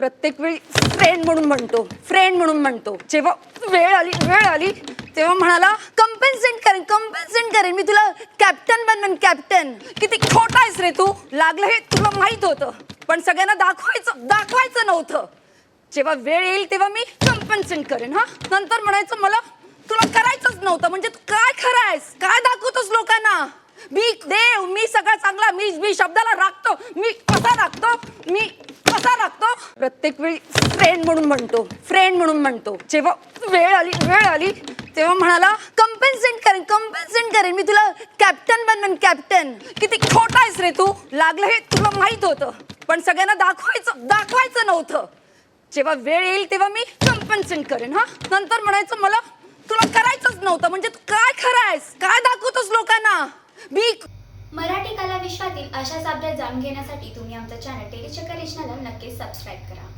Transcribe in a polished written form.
प्रत्येक वेळी फ्रेंड म्हणून म्हणतो जेव्हा वेळ आली तेव्हा म्हणाला कंपेन्सेट करेन मी तुला कॅप्टन बनवेन कॅप्टन. किती खोटा आहेस रे तू. लागलं हे तुला माहित होतं पण सगळ्यांना दाखवायचं नव्हतं. जेव्हा वेळ येईल तेव्हा मी कंपेन्सेट करेन. हा नंतर म्हणायचं मला तुला करायचंच नव्हतं. म्हणजे तू काय खरं आहेस, काय दाखवतोस लोकांना. मी देव, मी सगळं चांगला, मी शब्दाला राखतो, मी कसा राखतो. प्रत्येक वेळी फ्रेंड म्हणून म्हणतो जेव्हा वेळ आली तेव्हा म्हणाला कंपेन्सेट करेन मी तुला कॅप्टन बनवेन कॅप्टन. किती खोटा आहेस रे तू. लागलं हे तुला माहित होतं पण सगळ्यांना दाखवायचं नव्हतं. जेव्हा वेळ येईल तेव्हा मी कंपेन्सेट करेन. हा नंतर म्हणायचं मला तुला करायचंच नव्हतं. म्हणजे तू काय खरं आहेस, काय दाखवतोस लोकांना. मराठी कला विश्वातील अशाच अपडेट जाणून घेण्यासाठी तुम्ही आमचं चॅनल टेलीचक्कर रिजनला नक्कीच सबस्क्राईब करा.